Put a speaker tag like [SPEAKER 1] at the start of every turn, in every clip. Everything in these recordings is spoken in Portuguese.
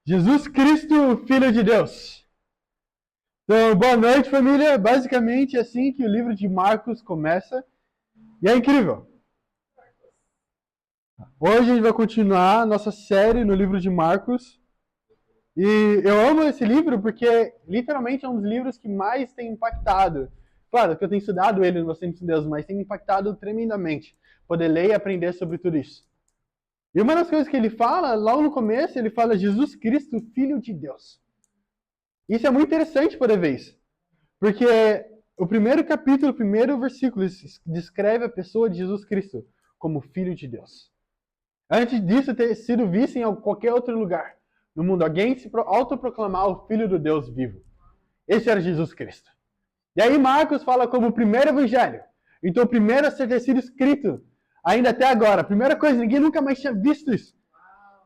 [SPEAKER 1] Jesus Cristo, Filho de Deus. Então, boa noite, família. Basicamente, é assim que o livro de Marcos começa. E é incrível. Hoje a gente vai continuar a nossa série no livro de Marcos. E eu amo esse livro porque, literalmente, é um dos livros que mais tem impactado. Claro que eu tenho estudado ele no Bastante de Deus, mas tem impactado tremendamente. Poder ler e aprender sobre tudo isso. E uma das coisas que ele fala, logo no começo, ele fala Jesus Cristo, Filho de Deus. Isso é muito interessante poder ver isso. Porque o primeiro capítulo, o primeiro versículo, descreve a pessoa de Jesus Cristo como Filho de Deus. Antes disso ter sido visto em qualquer outro lugar no mundo, alguém se autoproclamar o Filho do Deus vivo. Esse era Jesus Cristo. E aí Marcos fala como o primeiro evangelho. Então o primeiro a ter sido escrito, ainda até agora. A primeira coisa, ninguém nunca mais tinha visto isso.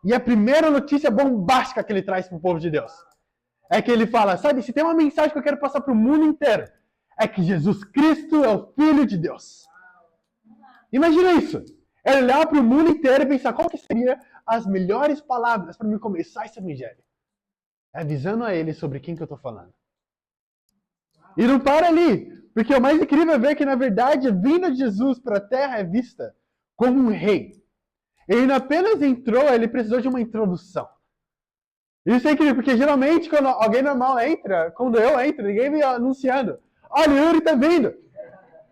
[SPEAKER 1] E a primeira notícia bombástica que ele traz para o povo de Deus é que ele fala, sabe, se tem uma mensagem que eu quero passar para o mundo inteiro, é que Jesus Cristo é o Filho de Deus. Imagina isso. É olhar para o mundo inteiro e pensar qual que seriam as melhores palavras para mim começar esse evangelho. Avisando a ele sobre quem que eu estou falando. E não para ali, porque o mais incrível é ver que, na verdade, a vinda de Jesus para a Terra é vista como um rei. Ele não apenas entrou, ele precisou de uma introdução. Isso é incrível, porque geralmente quando alguém normal entra, quando eu entro, ninguém me anunciando. Olha, o Yuri tá vindo.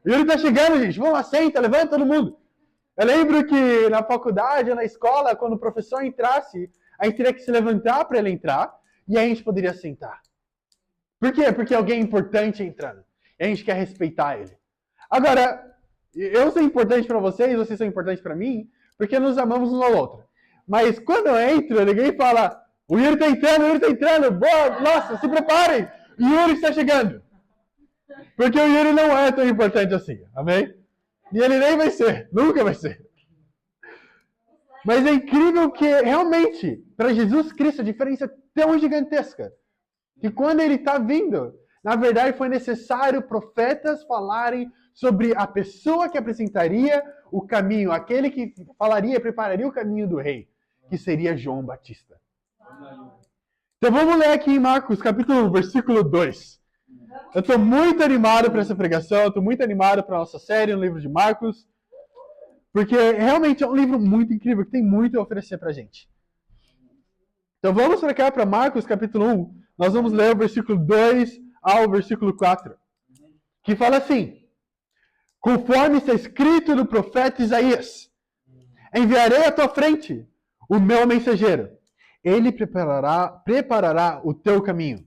[SPEAKER 1] O Yuri tá chegando, gente. Vamos lá, senta, levanta todo mundo. Eu lembro que na faculdade, na escola, quando o professor entrasse, a gente teria que se levantar para ele entrar e aí a gente poderia sentar. Por quê? Porque alguém importante entrando. E a gente quer respeitar ele. Agora, eu sou importante para vocês são importantes para mim, porque nos amamos um ao outro. Mas quando eu entro, ninguém fala... O Yuri tá entrando, boa, nossa, se preparem, o Yuri está chegando. Porque o Yuri não é tão importante assim, amém? E ele nem vai ser, nunca vai ser. Mas é incrível que, realmente, para Jesus Cristo, a diferença é tão gigantesca, que quando ele está vindo, na verdade foi necessário profetas falarem sobre a pessoa que apresentaria o caminho, aquele que falaria, prepararia o caminho do rei, que seria João Batista. Então vamos ler aqui em Marcos, capítulo 1, versículo 2. Eu estou muito animado para essa pregação, estou muito animado para a nossa série no livro de Marcos, porque realmente é um livro muito incrível, que tem muito a oferecer para a gente. Então vamos para cá, para Marcos, capítulo 1. Nós vamos ler o versículo 2 ao versículo 4, que fala assim: conforme está escrito no profeta Isaías, enviarei à tua frente o meu mensageiro. Ele preparará o teu caminho.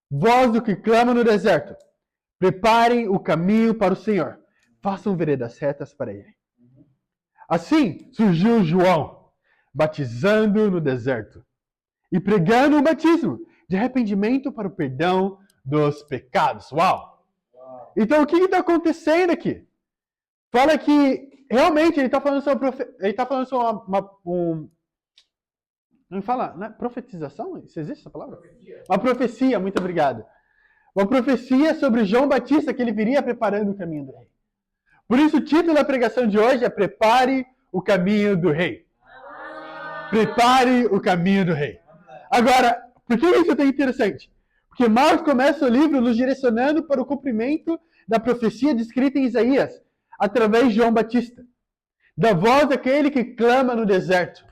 [SPEAKER 1] Voz do que clama no deserto. Preparem o caminho para o Senhor. Façam veredas retas para ele. Assim surgiu João, batizando no deserto e pregando o batismo de arrependimento para o perdão dos pecados. Uau! Então o que está acontecendo aqui? Fala que realmente ele está falando sobre não fala, né? Profetização? Isso existe essa palavra? Uma profecia, muito obrigado. Uma profecia sobre João Batista, que ele viria preparando o caminho do rei. Por isso o título da pregação de hoje é Prepare o caminho do rei. Prepare o caminho do rei. Agora, por que isso é tão interessante? Porque Marcos começa o livro nos direcionando para o cumprimento da profecia descrita em Isaías, através de João Batista. Da voz daquele que clama no deserto.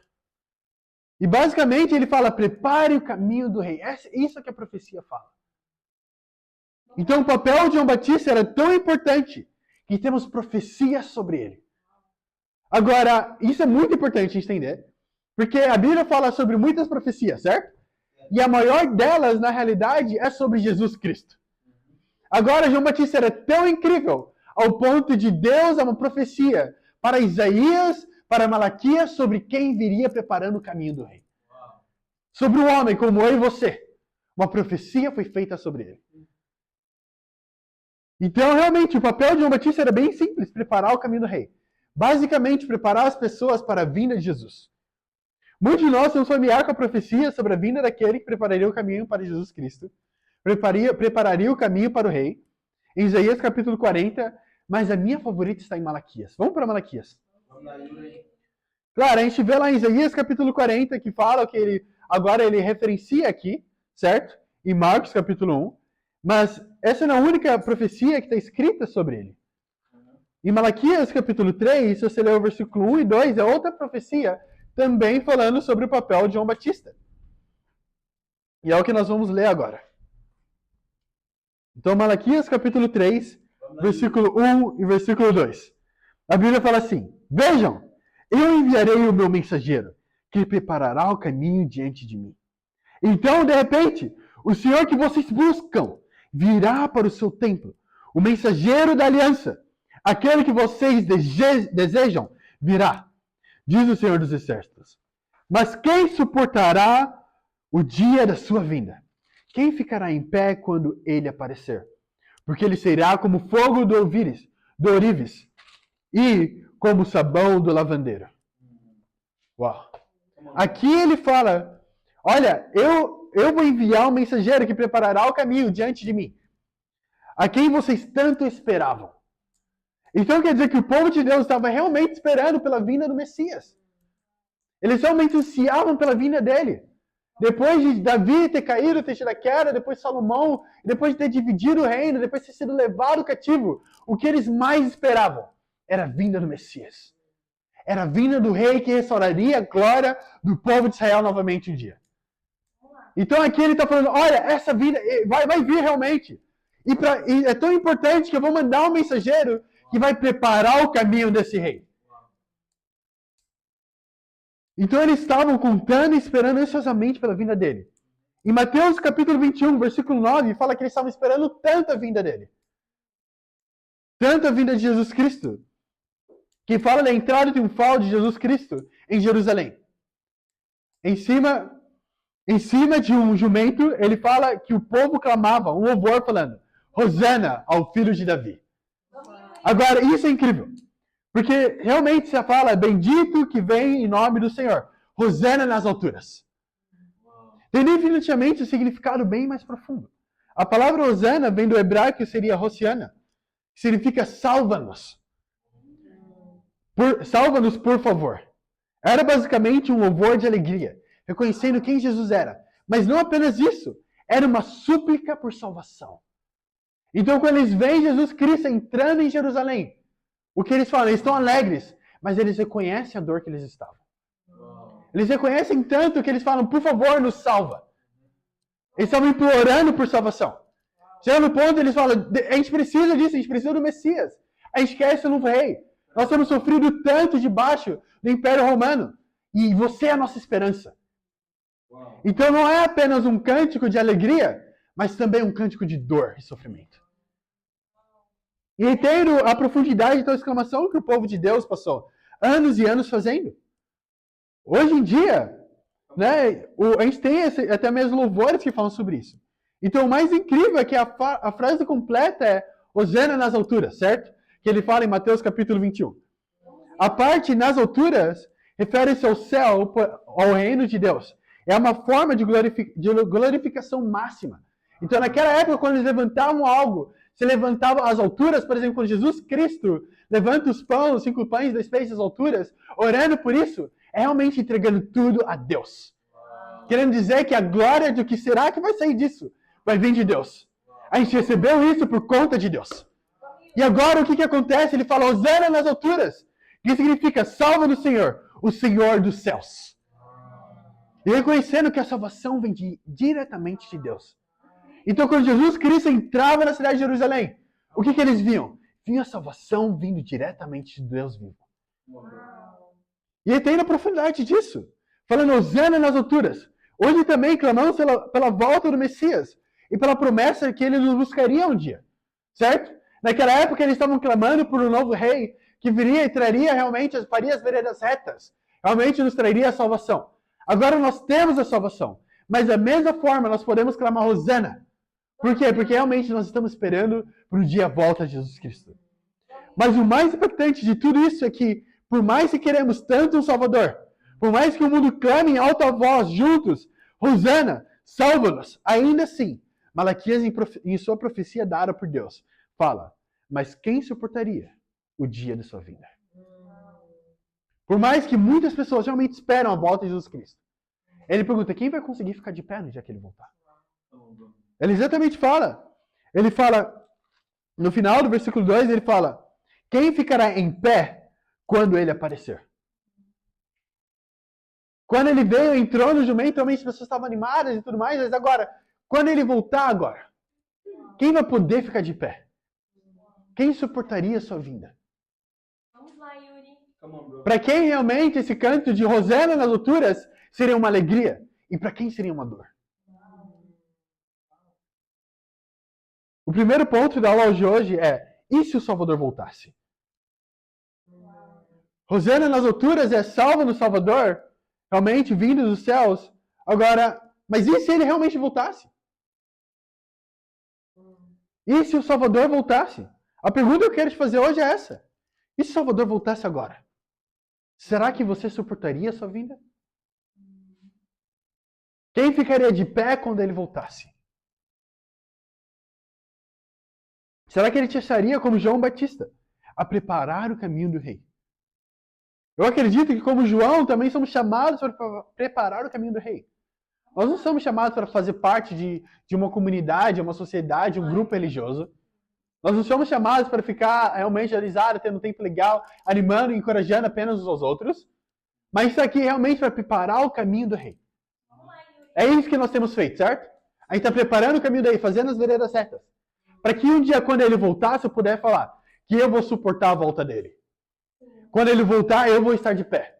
[SPEAKER 1] E basicamente ele fala, prepare o caminho do rei. Isso é que a profecia fala. Então o papel de João Batista era tão importante que temos profecias sobre ele. Agora, isso é muito importante entender, porque a Bíblia fala sobre muitas profecias, certo? E a maior delas, na realidade, é sobre Jesus Cristo. Agora, João Batista era tão incrível, ao ponto de Deus é uma profecia para Isaías, para Malaquias, sobre quem viria preparando o caminho do rei. Sobre um homem como eu e você. Uma profecia foi feita sobre ele. Então, realmente, o papel de João Batista era bem simples, preparar o caminho do rei. Basicamente, preparar as pessoas para a vinda de Jesus. Muitos de nós temos familiar com a profecia sobre a vinda daquele que prepararia o caminho para Jesus Cristo. Prepararia o caminho para o rei. Em Isaías capítulo 40, mas a minha favorita está em Malaquias. Vamos para Malaquias. Claro, a gente vê lá em Isaías capítulo 40 que fala que agora ele referencia aqui, certo? Em Marcos capítulo 1, mas essa não é a única profecia que está escrita sobre ele. Em Malaquias capítulo 3, se você ler o versículo 1 e 2, é outra profecia também falando sobre o papel de João Batista. E é o que nós vamos ler agora. Então, Malaquias capítulo 3, versículo 1 e versículo 2. A Bíblia fala assim: Vejam, eu enviarei o meu mensageiro, que preparará o caminho diante de mim. Então, de repente, o Senhor que vocês buscam virá para o seu templo. O mensageiro da aliança, aquele que vocês desejam, virá, diz o Senhor dos Exércitos. Mas quem suportará o dia da sua vinda? Quem ficará em pé quando ele aparecer? Porque ele será como fogo do ourives e como sabão do lavandeiro. Uau! Aqui ele fala, olha, eu vou enviar um mensageiro que preparará o caminho diante de mim, a quem vocês tanto esperavam. Então quer dizer que o povo de Deus estava realmente esperando pela vinda do Messias. Eles realmente ansiavam pela vinda dele. Depois de Davi ter caído, ter tido a queda, depois Salomão, depois de ter dividido o reino, depois de ter sido levado cativo, o que eles mais esperavam era a vinda do Messias. Era a vinda do rei que restauraria a glória do povo de Israel novamente um dia. Então aqui ele está falando, olha, essa vinda vai vir realmente. E é tão importante que eu vou mandar um mensageiro que vai preparar o caminho desse rei. Então eles estavam contando e esperando ansiosamente pela vinda dele. Em Mateus capítulo 21, versículo 9, fala que eles estavam esperando tanto a vinda dele. Tanto a vinda de Jesus Cristo, que fala da entrada triunfal de Jesus Cristo em Jerusalém. Em cima de um jumento, ele fala que o povo clamava, um louvor falando, Hosana ao filho de Davi. Agora, isso é incrível. Porque realmente se fala, bendito que vem em nome do Senhor. Hosana nas alturas. Tem definitivamente um significado bem mais profundo. A palavra Hosana vem do hebraico que seria Hosiana. Que significa salva-nos. Salva-nos, por favor. Era basicamente um louvor de alegria, reconhecendo quem Jesus era. Mas não apenas isso. Era uma súplica por salvação. Então quando eles veem Jesus Cristo entrando em Jerusalém, o que eles falam? Eles estão alegres, mas eles reconhecem a dor que eles estavam. Eles reconhecem tanto que eles falam, por favor, nos salva. Eles estavam implorando por salvação. Chega no ponto, eles falam, a gente precisa disso, a gente precisa do Messias. A gente quer esse novo rei. Nós temos sofrido tanto debaixo do Império Romano. E você é a nossa esperança. Então não é apenas um cântico de alegria, mas também um cântico de dor e sofrimento. E entendo a profundidade da exclamação que o povo de Deus passou anos e anos fazendo. Hoje em dia, né, a gente tem até mesmo louvores que falam sobre isso. Então o mais incrível é que a frase completa é Hosana nas alturas, certo? Que ele fala em Mateus capítulo 21. A parte nas alturas refere-se ao céu, ao reino de Deus. É uma forma de glorificação máxima. Então naquela época, quando eles levantavam algo, se levantava às alturas, por exemplo, quando Jesus Cristo levanta os pães, os 5 pães, 2 peixes às alturas, orando por isso, é realmente entregando tudo a Deus. Querendo dizer que a glória do que será que vai sair disso vai vir de Deus. A gente recebeu isso por conta de Deus. E agora o que acontece? Ele fala, Hosana nas alturas, que significa salva do Senhor, o Senhor dos céus. E reconhecendo que a salvação vem diretamente de Deus. Então, quando Jesus Cristo entrava na cidade de Jerusalém, o que eles viam? Viam a salvação vindo diretamente de Deus vivo. E tem a profundidade disso. Falando, Hosana nas alturas. Hoje também clamamos pela volta do Messias e pela promessa que ele nos buscaria um dia. Certo? Naquela época eles estavam clamando por um novo rei que viria e traria realmente, faria as veredas retas. Realmente nos traria a salvação. Agora nós temos a salvação. Mas da mesma forma nós podemos clamar Hosana. Por quê? Porque realmente nós estamos esperando para o dia volta de Jesus Cristo. Mas o mais importante de tudo isso é que, por mais que queremos tanto um Salvador, por mais que o mundo clame em alta voz, juntos, Hosana, salva-nos, ainda assim, Malaquias, em sua profecia dada por Deus, fala, mas quem suportaria o dia de sua vinda? Por mais que muitas pessoas realmente esperam a volta de Jesus Cristo, Ele pergunta, quem vai conseguir ficar de pé no dia que ele voltar? Ele exatamente fala. Ele fala, no final do versículo 2, ele fala, quem ficará em pé quando ele aparecer? Quando ele veio, entrou no jumento, realmente as pessoas estavam animadas e tudo mais, mas agora, quando ele voltar agora, quem vai poder ficar de pé? Quem suportaria a sua vinda?
[SPEAKER 2] Vamos lá, Yuri.
[SPEAKER 1] Para quem realmente esse canto de Hosana nas alturas seria uma alegria? E para quem seria uma dor? O primeiro ponto da aula de hoje é, e se o Salvador voltasse? Hosana nas alturas é salvo no Salvador, realmente vindo dos céus. Agora, mas e se ele realmente voltasse? E se o Salvador voltasse? A pergunta que eu quero te fazer hoje é essa. E se o Salvador voltasse agora? Será que você suportaria a sua vinda? Quem ficaria de pé quando ele voltasse? Será que ele te acharia como João Batista, a preparar o caminho do rei? Eu acredito que como João também somos chamados para preparar o caminho do rei. Nós não somos chamados para fazer parte de uma comunidade, uma sociedade, um grupo religioso. Nós não somos chamados para ficar realmente realizado, tendo um tempo legal, animando e encorajando apenas uns aos outros. Mas isso aqui é realmente para preparar o caminho do rei. É isso que nós temos feito, certo? A gente está preparando o caminho do rei, fazendo as veredas certas. Para que um dia, quando ele voltasse, eu puder falar que eu vou suportar a volta dele. Quando ele voltar, eu vou estar de pé.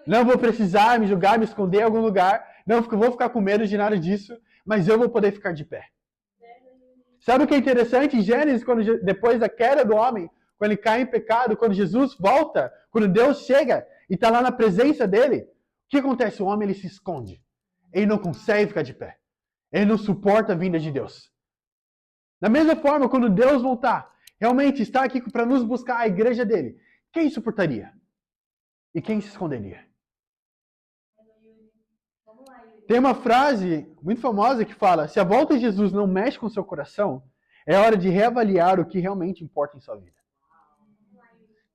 [SPEAKER 1] Não vou precisar me julgar, me esconder em algum lugar. Não vou ficar com medo de nada disso. Mas eu vou poder ficar de pé. Sabe o que é interessante? Em Gênesis, depois da queda do homem, quando ele cai em pecado, quando Jesus volta, quando Deus chega e está lá na presença dele, o que acontece? O homem ele se esconde. Ele não consegue ficar de pé. Ele não suporta a vinda de Deus. Da mesma forma, quando Deus voltar, realmente está aqui para nos buscar a igreja dele, quem suportaria? E quem se esconderia? Tem uma frase muito famosa que fala, se a volta de Jesus não mexe com o seu coração, é hora de reavaliar o que realmente importa em sua vida.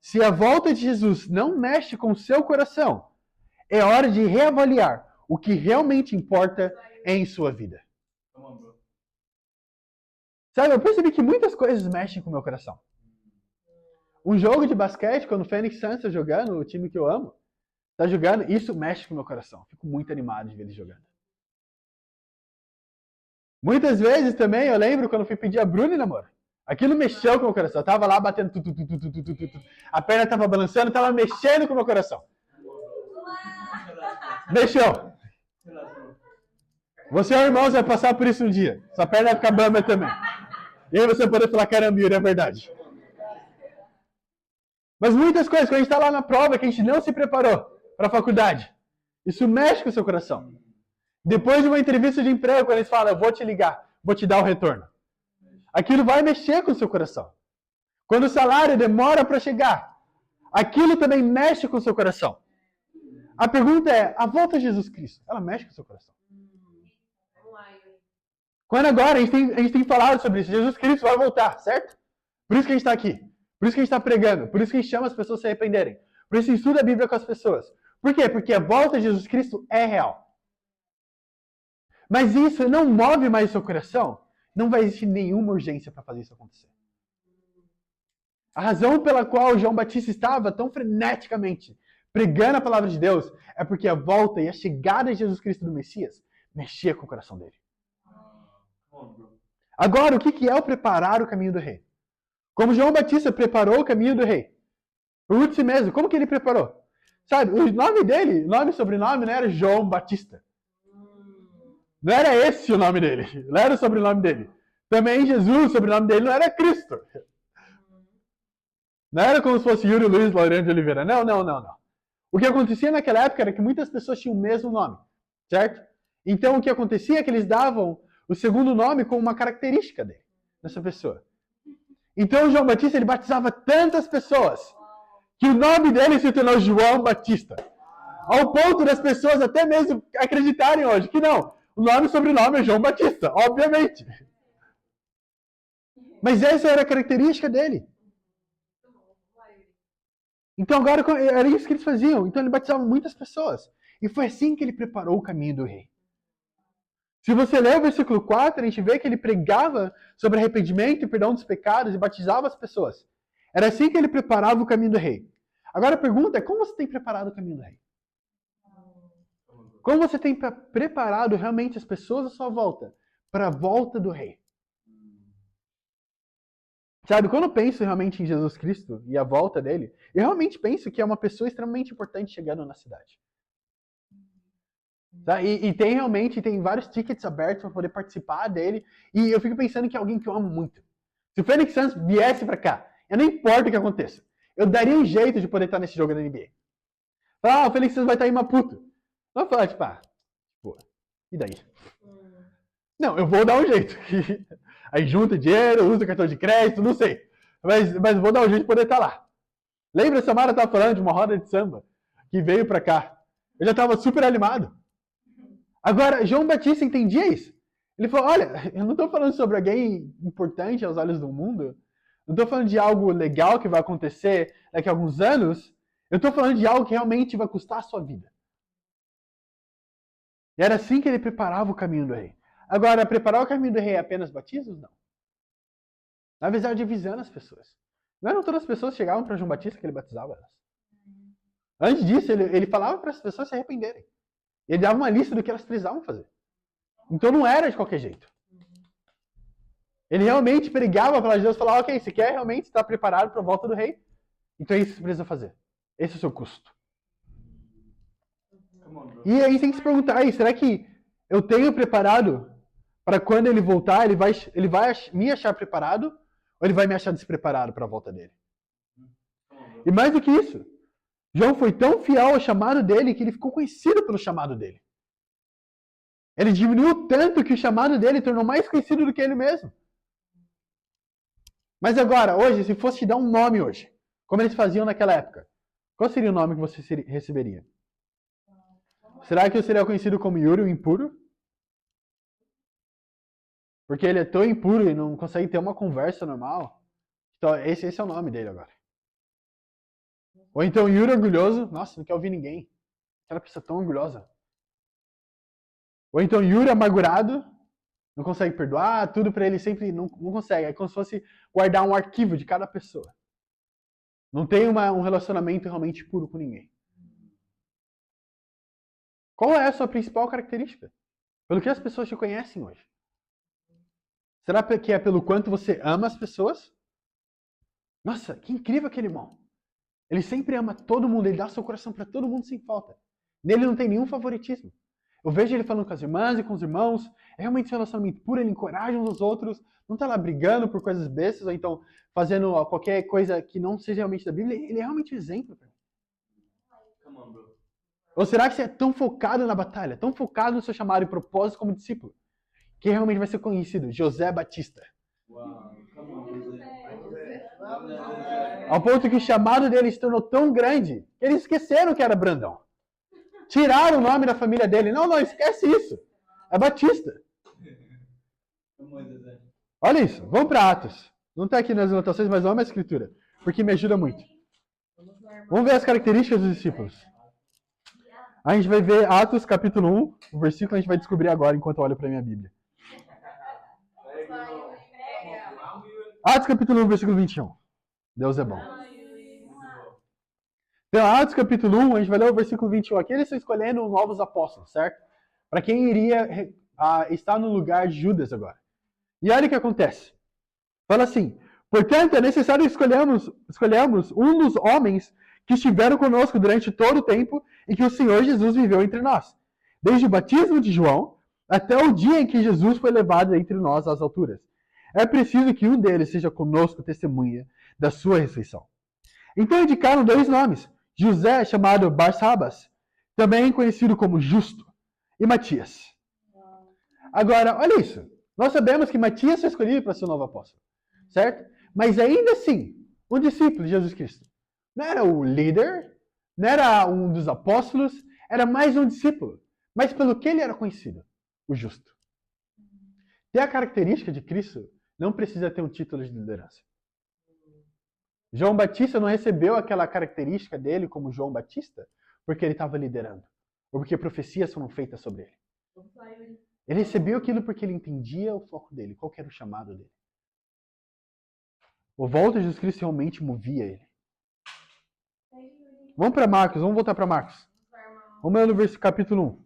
[SPEAKER 1] Se a volta de Jesus não mexe com o seu coração, é hora de reavaliar o que realmente importa em sua vida. Sabe, eu percebi que muitas coisas mexem com o meu coração. Um jogo de basquete, quando o Phoenix Suns está jogando, o time que eu amo, está jogando, isso mexe com o meu coração. Fico muito animado de ver eles jogando. Muitas vezes também, eu lembro quando eu fui pedir a Bruna em namoro. Aquilo mexeu com o meu coração. Eu tava lá batendo, a perna tava balançando, tava mexendo com o meu coração. Mexeu. Você, irmão, você vai passar por isso um dia. Sua perna vai ficar bamba também. E aí você vai poder falar, caramba, Yuri, é verdade. Mas muitas coisas, quando a gente está lá na prova, que a gente não se preparou para a faculdade, isso mexe com o seu coração. Depois de uma entrevista de emprego, quando eles falam, eu vou te ligar, vou te dar o retorno. Aquilo vai mexer com o seu coração. Quando o salário demora para chegar, aquilo também mexe com o seu coração. A pergunta é, a volta de Jesus Cristo, ela mexe com o seu coração? Quando agora, a gente tem falado sobre isso, Jesus Cristo vai voltar, certo? Por isso que a gente está aqui. Por isso que a gente está pregando. Por isso que a gente chama as pessoas a se arrependerem. Por isso que a gente estuda a Bíblia com as pessoas. Por quê? Porque a volta de Jesus Cristo é real. Mas isso não move mais o seu coração. Não vai existir nenhuma urgência para fazer isso acontecer. A razão pela qual João Batista estava tão freneticamente pregando a palavra de Deus é porque a volta e a chegada de Jesus Cristo do Messias mexia com o coração dele. Agora, o que é o preparar o caminho do rei? Como João Batista preparou o caminho do rei. Pergunte-se mesmo, como que ele preparou? Sabe, o nome dele, nome e sobrenome não era João Batista. Não era esse o nome dele. Não era o sobrenome dele. Também Jesus, o sobrenome dele não era Cristo. Não era como se fosse Yuri Luiz Laureano de Oliveira. Não. O que acontecia naquela época era que muitas pessoas tinham o mesmo nome. Certo? Então o que acontecia é que eles davam o segundo nome como uma característica dele, dessa pessoa. Então João Batista ele batizava tantas pessoas que o nome dele se tornou João Batista. Ao ponto das pessoas até mesmo acreditarem hoje que não, o nome e o sobrenome é João Batista, obviamente. Mas essa era a característica dele. Então agora era isso que eles faziam. Então ele batizava muitas pessoas. E foi assim que ele preparou o caminho do rei. Se você ler o versículo 4, a gente vê que ele pregava sobre arrependimento e perdão dos pecados e batizava as pessoas. Era assim que ele preparava o caminho do rei. Agora a pergunta é, como você tem preparado o caminho do rei? Como você tem preparado realmente as pessoas à sua volta para a volta do rei? Sabe, quando eu penso realmente em Jesus Cristo e a volta dele, eu realmente penso que é uma pessoa extremamente importante chegando na cidade. Tá? E tem vários tickets abertos para poder participar dele. E eu fico pensando que é alguém que eu amo muito. Se o Phoenix Suns viesse para cá, eu não importa o que aconteça, eu daria um jeito de poder estar nesse jogo da NBA. O Phoenix Suns vai estar em Maputo. Eu falar, tipo, pô, e daí? Não, eu vou dar um jeito. Aí junta dinheiro, usa cartão de crédito, não sei. Mas vou dar um jeito de poder estar lá. Lembra, a Samara estava falando de uma roda de samba que veio para cá. Eu já estava super animado. Agora, João Batista entendia isso. Ele falou, olha, eu não estou falando sobre alguém importante aos olhos do mundo. Não estou falando de algo legal que vai acontecer daqui a alguns anos. Eu estou falando de algo que realmente vai custar a sua vida. E era assim que ele preparava o caminho do rei. Agora, preparar o caminho do rei é apenas batismos? Não. Na verdade, avisando as pessoas. Não eram todas as pessoas que chegavam para João Batista que ele batizava elas. Antes disso, ele falava para as pessoas se arrependerem. Ele dava uma lista do que elas precisavam fazer. Então não era de qualquer jeito. Ele realmente pregava para Deus e falava, ok, você quer realmente estar preparado para a volta do rei? Então é isso que você precisa fazer. Esse é o seu custo. E aí tem que se perguntar, será que eu tenho preparado para quando ele voltar, ele vai me achar preparado ou ele vai me achar despreparado para a volta dele? E mais do que isso, João foi tão fiel ao chamado dele que ele ficou conhecido pelo chamado dele. Ele diminuiu tanto que o chamado dele tornou mais conhecido do que ele mesmo. Mas agora, hoje, se fosse te dar um nome hoje, como eles faziam naquela época, qual seria o nome que você receberia? Será que eu seria conhecido como Yuri o impuro? Porque ele é tão impuro e não consegue ter uma conversa normal. Então, esse é o nome dele agora. Ou então Yuri orgulhoso. Nossa, não quer ouvir ninguém. Aquela pessoa tão orgulhosa. Ou então Yuri amargurado. Não consegue perdoar. Tudo pra ele sempre não consegue. É como se fosse guardar um arquivo de cada pessoa. Não tem um relacionamento realmente puro com ninguém. Qual é a sua principal característica? Pelo que as pessoas te conhecem hoje? Será que é pelo quanto você ama as pessoas? Nossa, que incrível aquele irmão. Ele sempre ama todo mundo, ele dá seu coração para todo mundo sem falta. Nele não tem nenhum favoritismo. Eu vejo ele falando com as irmãs e com os irmãos, é realmente um relacionamento puro, ele encoraja uns aos outros, não está lá brigando por coisas bestas, ou então fazendo qualquer coisa que não seja realmente da Bíblia, ele é realmente um exemplo para mim. Ou será que você é tão focado na batalha, tão focado no seu chamado e propósito como discípulo, que realmente vai ser conhecido, José Batista? Ao ponto que o chamado dele se tornou tão grande, que eles esqueceram que era Brandão. Tiraram o nome da família dele. Não, esquece isso. É Batista. Olha isso, vamos para Atos. Não está aqui nas anotações, mas vamos à escritura, porque me ajuda muito. Vamos ver as características dos discípulos. A gente vai ver Atos capítulo 1, o versículo a gente vai descobrir agora enquanto eu olho para a minha Bíblia. Atos capítulo 1, versículo 21. Deus é bom. Então, Atos capítulo 1, a gente vai ler o versículo 21. Aqui eles estão escolhendo os novos apóstolos, certo? Para quem iria estar no lugar de Judas agora. E olha o que acontece. Fala assim, portanto, é necessário escolhermos um dos homens que estiveram conosco durante todo o tempo em que o Senhor Jesus viveu entre nós. Desde o batismo de João até o dia em que Jesus foi levado entre nós às alturas. É preciso que um deles seja conosco testemunha da sua ressurreição. Então indicaram dois nomes. José, chamado Barsabas, também conhecido como Justo, e Matias. Agora, olha isso. Nós sabemos que Matias foi escolhido para ser o novo apóstolo, certo? Mas ainda assim, o discípulo de Jesus Cristo não era o líder, não era um dos apóstolos, era mais um discípulo. Mas pelo que ele era conhecido? O Justo. Ter a característica de Cristo não precisa ter um título de liderança. João Batista não recebeu aquela característica dele como João Batista porque ele estava liderando. Ou porque profecias foram feitas sobre ele?
[SPEAKER 2] Vamos lá, Yuri.
[SPEAKER 1] Ele recebeu aquilo porque ele entendia o foco dele, qual que era o chamado dele. O volta de Jesus Cristo realmente movia ele. Vamos para Marcos, vamos voltar para Marcos. Vamos lá no capítulo 1.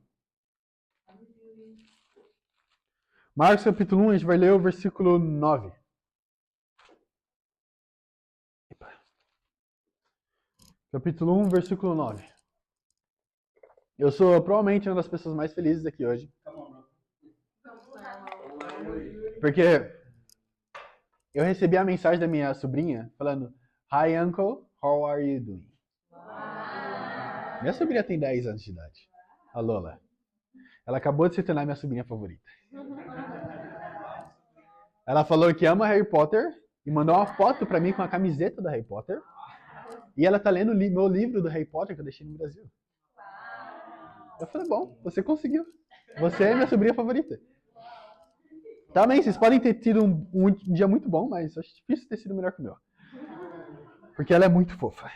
[SPEAKER 1] Marcos capítulo 1, a gente vai ler o versículo 9. Capítulo 1, versículo 9. Eu sou provavelmente uma das pessoas mais felizes aqui hoje. Porque eu recebi a mensagem da minha sobrinha falando: Hi uncle, how are you doing? Minha sobrinha tem 10 anos de idade. A Lola. Ela acabou de se tornar minha sobrinha favorita. Ela falou que ama Harry Potter e mandou uma foto pra mim com a camiseta do Harry Potter. E ela tá lendo o meu livro do Harry Potter que eu deixei no Brasil. Eu falei, bom, você conseguiu. Você é minha sobrinha favorita. Também, vocês podem ter tido um dia muito bom, mas acho difícil ter sido melhor que o meu. Porque ela é muito fofa.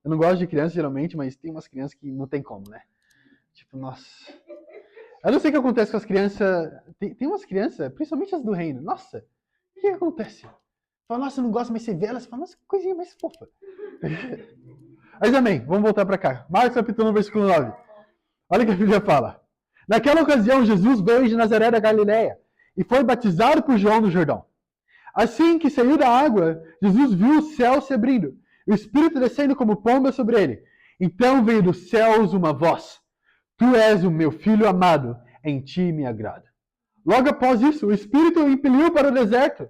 [SPEAKER 1] Eu não gosto de criança, geralmente, mas tem umas crianças que não tem como, né? Tipo, nossa. Eu não sei o que acontece com as crianças. Tem umas crianças, principalmente as do reino. Nossa, o que acontece? Fala, nossa, eu não gosto mais de ver elas. Fala, nossa, que coisinha mais fofa. Mas amém, vamos voltar para cá. Marcos capítulo 1, versículo 9. Olha o que a Bíblia fala. Naquela ocasião, Jesus veio de Nazaré da Galileia e foi batizado por João no Jordão. Assim que saiu da água, Jesus viu o céu se abrindo, e o Espírito descendo como pomba sobre ele. Então veio dos céus uma voz: Tu és o meu filho amado, em ti me agrado. Logo após isso, o Espírito o impeliu para o deserto.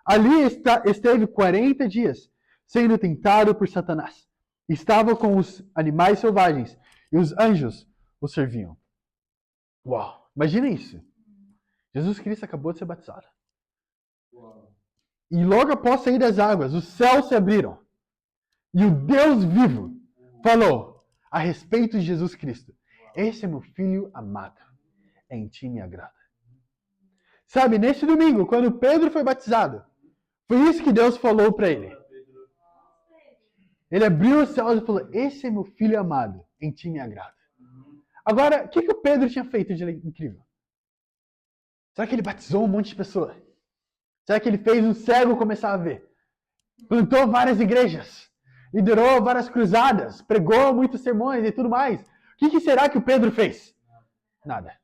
[SPEAKER 1] Ali esteve 40 dias, sendo tentado por Satanás. Estava com os animais selvagens, e os anjos o serviam. Uau, imagina isso. Jesus Cristo acabou de ser batizado. E logo após sair das águas, os céus se abriram. E o Deus vivo falou a respeito de Jesus Cristo: Esse é meu filho amado, em ti me agrada. Sabe, nesse domingo, quando Pedro foi batizado, foi isso que Deus falou para ele. Ele abriu os céus e falou: Esse é meu filho amado, em ti me agrada. Agora, o que o Pedro tinha feito de incrível? Será que ele batizou um monte de pessoas? Será que ele fez um cego começar a ver? Plantou várias igrejas? Liderou várias cruzadas? Pregou muitos sermões e tudo mais? O que será que o Pedro fez? Nada.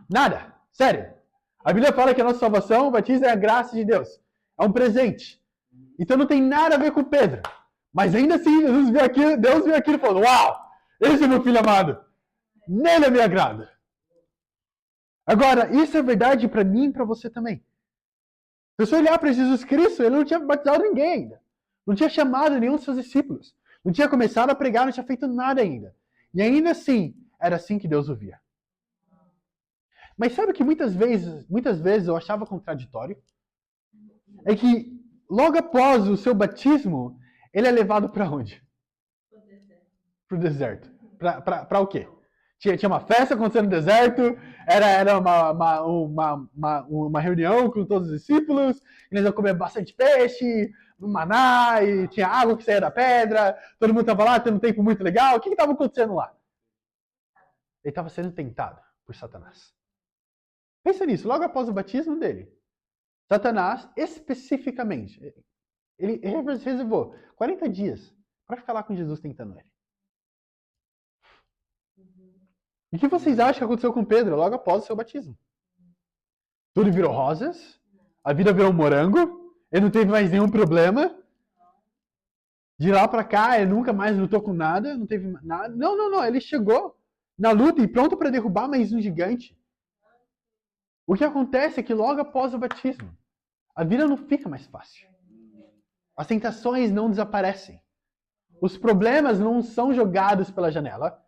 [SPEAKER 1] Nada. Sério. A Bíblia fala que a nossa salvação, o batismo é a graça de Deus. É um presente. Então não tem nada a ver com Pedro. Mas ainda assim, Deus viu aquilo e falou: Uau! Esse é meu filho amado. Nele eu me agrado. Agora, isso é verdade para mim e para você também. Se você olhar para Jesus Cristo, ele não tinha batizado ninguém ainda. Não tinha chamado nenhum dos seus discípulos. Não tinha começado a pregar, não tinha feito nada ainda. E ainda assim, era assim que Deus o via. Mas sabe o que muitas vezes eu achava contraditório? É que logo após o seu batismo, ele é levado para onde? Para o deserto. Para o quê? Tinha uma festa acontecendo no deserto, era uma reunião com todos os discípulos, eles iam comer bastante peixe, maná, e tinha água que saía da pedra, todo mundo estava lá, tendo um tempo muito legal. O que estava acontecendo lá? Ele estava sendo tentado por Satanás. Pensa nisso, logo após o batismo dele, Satanás, especificamente, ele reservou 40 dias para ficar lá com Jesus tentando ele. E o que vocês acham que aconteceu com Pedro logo após o seu batismo? Tudo virou rosas, a vida virou um morango, ele não teve mais nenhum problema. De lá para cá, ele nunca mais lutou com nada, não teve nada. Não, ele chegou na luta e pronto para derrubar mais um gigante. O que acontece é que logo após o batismo, a vida não fica mais fácil. As tentações não desaparecem. Os problemas não são jogados pela janela.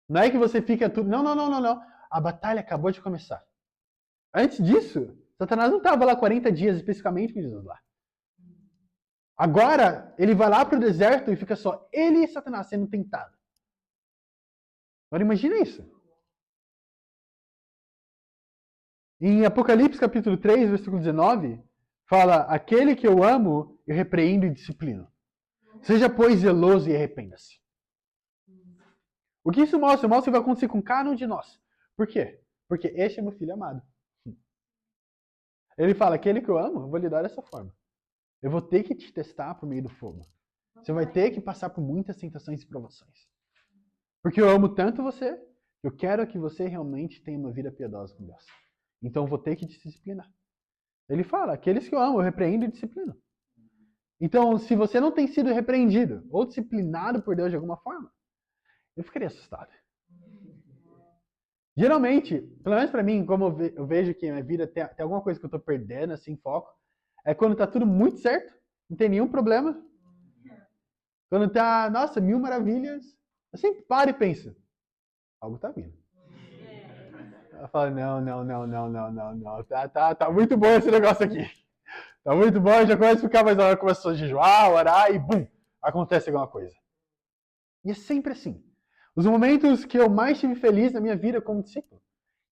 [SPEAKER 1] Não é que você fica tudo... Não. A batalha acabou de começar. Antes disso, Satanás não estava lá 40 dias especificamente com Jesus lá. Agora, ele vai lá para o deserto e fica só ele e Satanás sendo tentado. Agora imagina isso. Em Apocalipse capítulo 3, versículo 19, fala: Aquele que eu amo, eu repreendo e disciplino. Seja, pois, zeloso e arrependa-se. O que isso mostra? Mostra que vai acontecer com cada um de nós. Por quê? Porque este é meu filho amado. Ele fala, aquele que eu amo, eu vou lidar dessa forma. Eu vou ter que te testar por meio do fogo. Você vai ter que passar por muitas tentações e provações. Porque eu amo tanto você, eu quero que você realmente tenha uma vida piedosa com Deus. Então eu vou ter que te disciplinar. Ele fala, aqueles que eu amo, eu repreendo e disciplino. Então, se você não tem sido repreendido ou disciplinado por Deus de alguma forma, eu ficaria assustado. Geralmente, pelo menos pra mim, como eu vejo que a minha vida tem alguma coisa que eu tô perdendo, assim, foco, é quando tá tudo muito certo, não tem nenhum problema. Quando tá, nossa, mil maravilhas, eu sempre paro e penso, algo tá vindo. Eu falo, não, tá muito bom esse negócio aqui. Tá muito bom, eu já começo a ficar mais hora, começou a jejuar, orar e bum, acontece alguma coisa. E é sempre assim. Os momentos que eu mais estive feliz na minha vida como discípulo,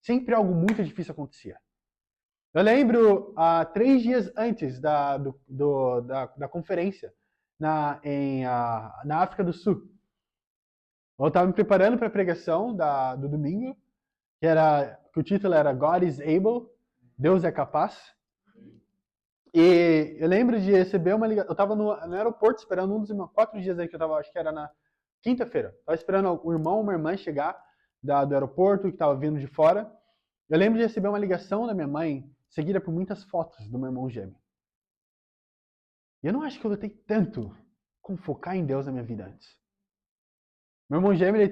[SPEAKER 1] sempre algo muito difícil acontecia. Eu lembro, 3 dias antes da conferência na África do Sul, eu estava me preparando para a pregação do domingo, que o título era God is Able, Deus é capaz. E eu lembro de receber uma ligação. Eu estava no aeroporto esperando um dos 4 dias aí que eu estava, acho que era na quinta-feira. Estava esperando um irmão ou uma irmã chegar do aeroporto, que estava vindo de fora. Eu lembro de receber uma ligação da minha mãe, seguida por muitas fotos do meu irmão gêmeo. E eu não acho que eu lutei tanto com focar em Deus na minha vida antes. Meu irmão gêmeo, ele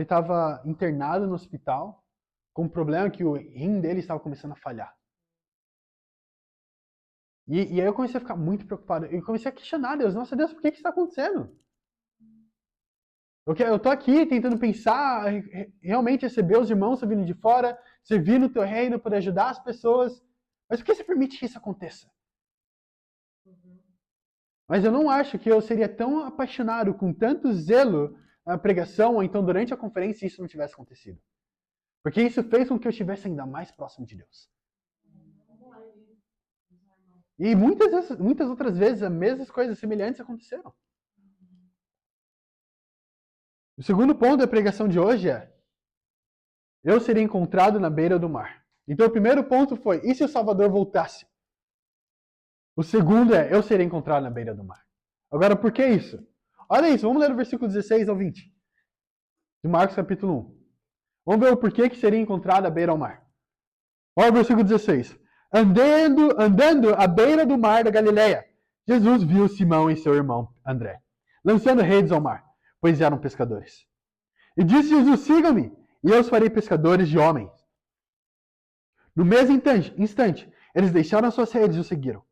[SPEAKER 1] estava internado no hospital, com um problema que o rim dele estava começando a falhar. E aí eu comecei a ficar muito preocupado. Eu comecei a questionar Deus. Nossa, Deus, por que isso está acontecendo? Eu tô aqui tentando pensar, realmente receber os irmãos vindo de fora, servir no teu reino, poder ajudar as pessoas. Mas por que você permite que isso aconteça? Mas eu não acho que eu seria tão apaixonado, com tanto zelo na pregação, ou então durante a conferência, se isso não tivesse acontecido. Porque isso fez com que eu estivesse ainda mais próximo de Deus. E muitas outras vezes, as mesmas coisas semelhantes aconteceram. O segundo ponto da pregação de hoje é: eu seria encontrado na beira do mar. Então o primeiro ponto foi: e se o Salvador voltasse? O segundo é: eu seria encontrado na beira do mar. Agora, por que isso? Olha isso, vamos ler o versículo 16 ao 20. De Marcos capítulo 1. Vamos ver o porquê que seria encontrado à beira do mar. Olha o versículo 16. Andando à beira do mar da Galileia, Jesus viu Simão e seu irmão André, lançando redes ao mar, pois eram pescadores. E disse Jesus: sigam-me, e eu os farei pescadores de homens. No mesmo instante, eles deixaram as suas redes e o seguiram.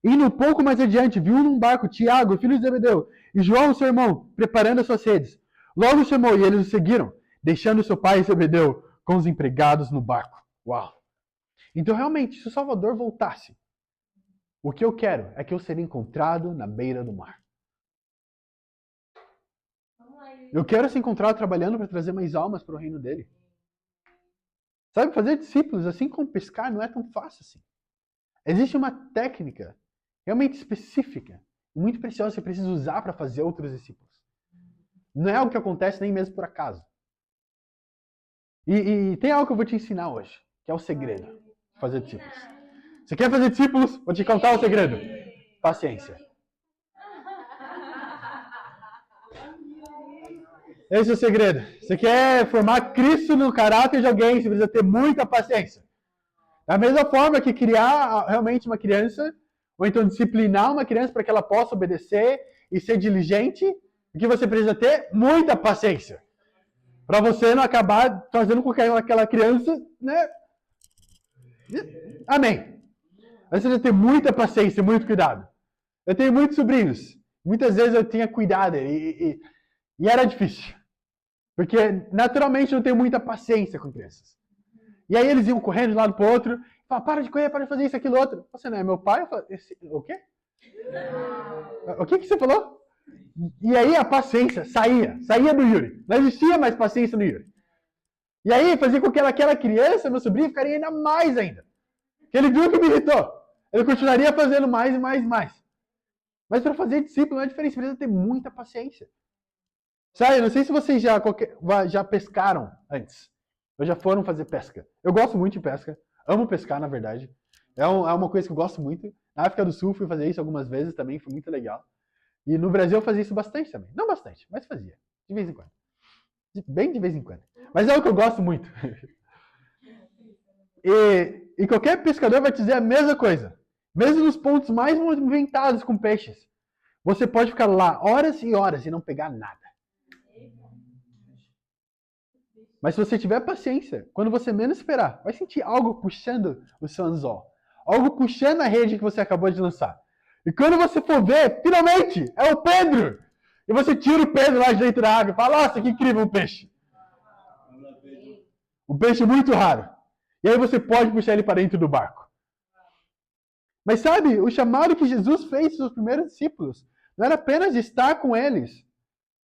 [SPEAKER 1] Indo um pouco mais adiante, viu num barco Tiago, filho de Zebedeu, e João, seu irmão, preparando as suas redes. Logo chamou e eles o seguiram, deixando seu pai Zebedeu com os empregados no barco. Uau! Então, realmente, se o Salvador voltasse, o que eu quero é que eu seria encontrado na beira do mar. Eu quero ser encontrado trabalhando para trazer mais almas para o reino dele. Sabe, fazer discípulos, assim como pescar, não é tão fácil assim. Existe uma técnica realmente específica, muito preciosa, que você precisa usar para fazer outros discípulos. Não é algo que acontece nem mesmo por acaso. E tem algo que eu vou te ensinar hoje, que é o segredo de fazer discípulos. Você quer fazer discípulos? Vou te contar o segredo. Paciência. Esse é o segredo. Você quer formar Cristo no caráter de alguém, você precisa ter muita paciência. Da mesma forma que criar realmente uma criança, ou então disciplinar uma criança para que ela possa obedecer e ser diligente, o que você precisa ter? Muita paciência. Para você não acabar fazendo com que aquela criança, né? Amém. Você precisa ter muita paciência, muito cuidado. Eu tenho muitos sobrinhos. Muitas vezes eu tinha cuidado e era difícil. Porque naturalmente eu não tenho muita paciência com crianças. E aí eles iam correndo de um lado para o outro, e falavam: para de correr, para de fazer isso, aquilo, outro. Você não é meu pai? Eu falo: o quê? O que você falou? E aí a paciência saía do Yuri. Não existia mais paciência no Yuri. E aí fazia com que aquela criança, meu sobrinho, ficaria ainda mais ainda. Porque ele viu que me irritou. Ele continuaria fazendo mais e mais e mais. Mas para fazer discípulo não é diferente, você precisa ter muita paciência. Sabe, não sei se vocês já pescaram antes. Ou já foram fazer pesca. Eu gosto muito de pesca. Amo pescar, na verdade. É uma coisa que eu gosto muito. Na África do Sul fui fazer isso algumas vezes também, foi muito legal. E no Brasil eu fazia isso bastante também. Não bastante, mas fazia. De vez em quando. Bem de vez em quando. Mas é o que eu gosto muito. E qualquer pescador vai te dizer a mesma coisa. Mesmo nos pontos mais movimentados com peixes. Você pode ficar lá horas e horas e não pegar nada. Mas se você tiver paciência, quando você menos esperar, vai sentir algo puxando o seu anzol. Algo puxando a rede que você acabou de lançar. E quando você for ver, finalmente, é o Pedro! E você tira o Pedro lá de dentro da água e fala, nossa, que incrível um peixe. Um peixe muito raro. E aí você pode puxar ele para dentro do barco. Mas sabe, o chamado que Jesus fez para os primeiros discípulos não era apenas de estar com eles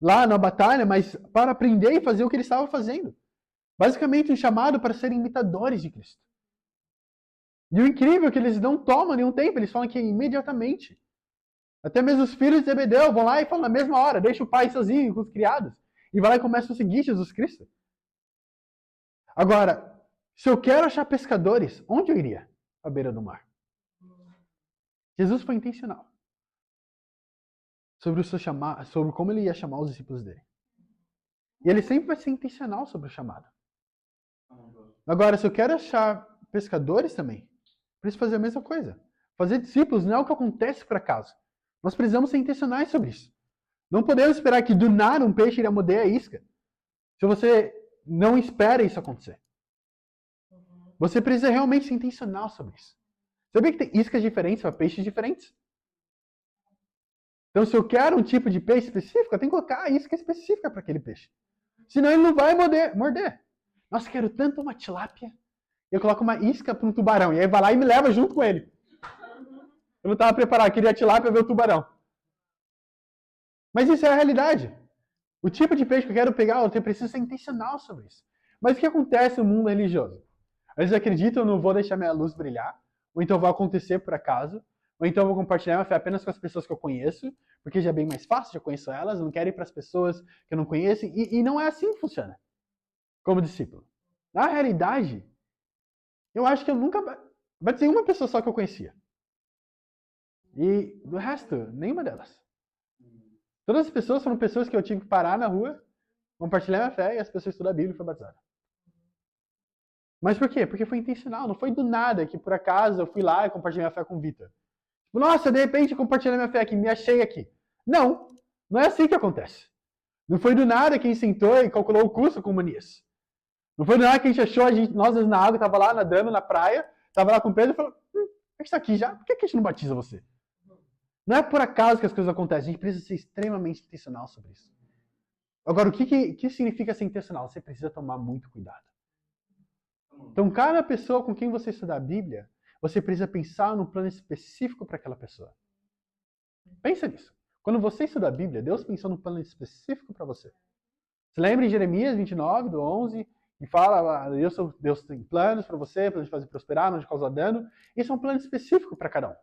[SPEAKER 1] lá na batalha, mas para aprender e fazer o que eles estavam fazendo. Basicamente um chamado para serem imitadores de Cristo. E o incrível é que eles não tomam nenhum tempo, eles falam que imediatamente. Até mesmo os filhos de Zebedeu vão lá e falam na mesma hora, deixa o pai sozinho com os criados. E vai lá e começa a seguir Jesus Cristo. Agora, se eu quero achar pescadores, onde eu iria? À beira do mar. Jesus foi intencional sobre como ele ia chamar os discípulos dele. E ele sempre vai ser intencional sobre o chamado. Agora, se eu quero achar pescadores também, preciso fazer a mesma coisa. Fazer discípulos não é o que acontece por acaso. Nós precisamos ser intencionais sobre isso. Não podemos esperar que do nada um peixe irá morder a isca. Se você não espera isso acontecer. Você precisa realmente ser intencional sobre isso. Sabia que tem iscas diferentes para peixes diferentes? Então, se eu quero um tipo de peixe específico, eu tenho que colocar a isca específica para aquele peixe. Senão ele não vai morder. Nossa, quero tanto uma tilápia. Eu coloco uma isca para um tubarão. E aí vai lá e me leva junto com ele. Eu não estava preparado, queria a tilápia ver o tubarão. Mas isso é a realidade. O tipo de peixe que eu quero pegar, eu preciso ser intencional sobre isso. Mas o que acontece no mundo religioso? Eles acreditam, eu não vou deixar minha luz brilhar, ou então vai acontecer por acaso, ou então eu vou compartilhar minha fé apenas com as pessoas que eu conheço, porque já é bem mais fácil, já conheço elas, eu não quero ir para as pessoas que eu não conheço, e não é assim que funciona, como discípulo. Na realidade, eu acho que eu nunca batizei uma pessoa só que eu conhecia. E do resto, nenhuma delas. Todas as pessoas foram pessoas que eu tive que parar na rua, compartilhar minha fé, e as pessoas estudam a Bíblia e foram batizadas. Mas por quê? Porque foi intencional, não foi do nada que por acaso eu fui lá e compartilhei minha fé com o Vitor. Tipo, nossa, de repente eu compartilhei minha fé aqui, me achei aqui. Não, não é assim que acontece. Não foi do nada que a gente sentou e calculou o custo com o Manias. Não foi do nada que a gente achou, nós na água, tava lá nadando na praia, tava lá com o Pedro e falou, a gente tá aqui já, por que a gente não batiza você? Não é por acaso que as coisas acontecem, a gente precisa ser extremamente intencional sobre isso. Agora, o que significa ser intencional? Você precisa tomar muito cuidado. Então, cada pessoa com quem você estudar a Bíblia, você precisa pensar num plano específico para aquela pessoa. Pensa nisso. Quando você estuda a Bíblia, Deus pensou num plano específico para você. Você lembra em Jeremias 29, do 11, que fala, Deus tem planos para você, planos de fazer prosperar, não de causar dano. Isso é um plano específico para cada um.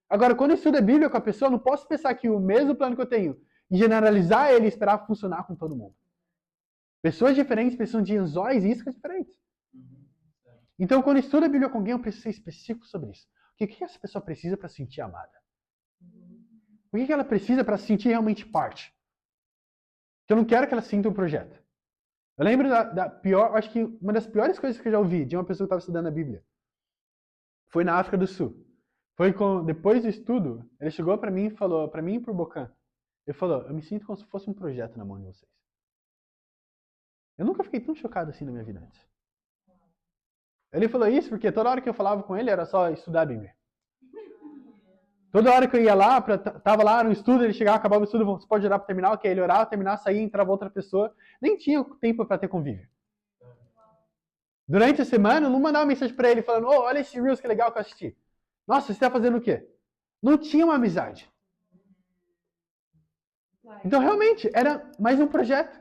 [SPEAKER 1] Agora, quando eu estudo a Bíblia com a pessoa, eu não posso pensar que o mesmo plano que eu tenho e generalizar ele e esperar funcionar com todo mundo. Pessoas diferentes precisam de anzóis e iscas diferentes. Então, quando eu estudo a Bíblia com alguém, eu preciso ser específico sobre isso. O que essa pessoa precisa para se sentir amada? O que ela precisa para se sentir realmente parte? Porque eu não quero que ela sinta um projeto. Eu lembro da pior, acho que uma das piores coisas que eu já ouvi de uma pessoa que estava estudando a Bíblia foi na África do Sul. Foi depois do estudo, ele chegou para mim e falou, para mim e pro Bocan, ele falou, eu me sinto como se fosse um projeto na mão de vocês. Eu nunca fiquei tão chocado assim na minha vida antes. Ele falou isso porque toda hora que eu falava com ele era só estudar a Bíblia. Toda hora que eu ia lá, tava lá no estudo, ele chegava, acabava o estudo, você pode orar para terminar, ok, ele orava, terminava, saía, entrava outra pessoa. Nem tinha tempo para ter convívio. Durante a semana, eu não mandava mensagem para ele falando, oh, olha esse Reels que legal que eu assisti. Nossa, você está fazendo o quê? Não tinha uma amizade. Então, realmente, era mais um projeto.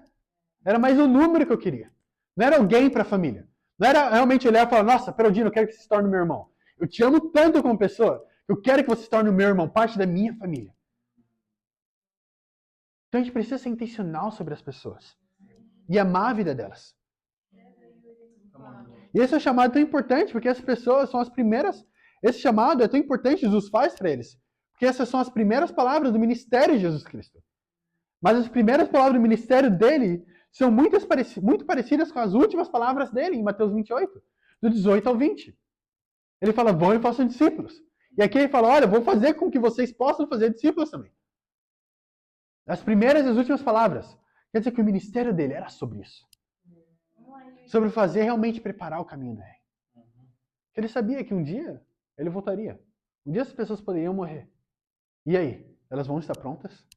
[SPEAKER 1] Era mais um número que eu queria. Não era alguém para a família. Não era realmente olhar e falar, nossa, Peraldino, eu quero que você se torne meu irmão. Eu te amo tanto como pessoa, eu quero que você se torne o meu irmão, parte da minha família. Então a gente precisa ser intencional sobre as pessoas. E amar a vida delas. E esse é um chamado tão importante, porque as pessoas são as primeiras... Esse chamado é tão importante, Jesus faz para eles. Porque essas são as primeiras palavras do ministério de Jesus Cristo. Mas as primeiras palavras do ministério dele são muito parecidas com as últimas palavras dele, em Mateus 28, do 18 ao 20. Ele fala, vão e façam discípulos. E aqui ele fala, olha, vou fazer com que vocês possam fazer discípulos também. As primeiras e as últimas palavras. Quer dizer que o ministério dele era sobre isso. Sobre fazer realmente preparar o caminho dele. Ele sabia que um dia ele voltaria. Um dia as pessoas poderiam morrer. E aí? Elas vão estar prontas?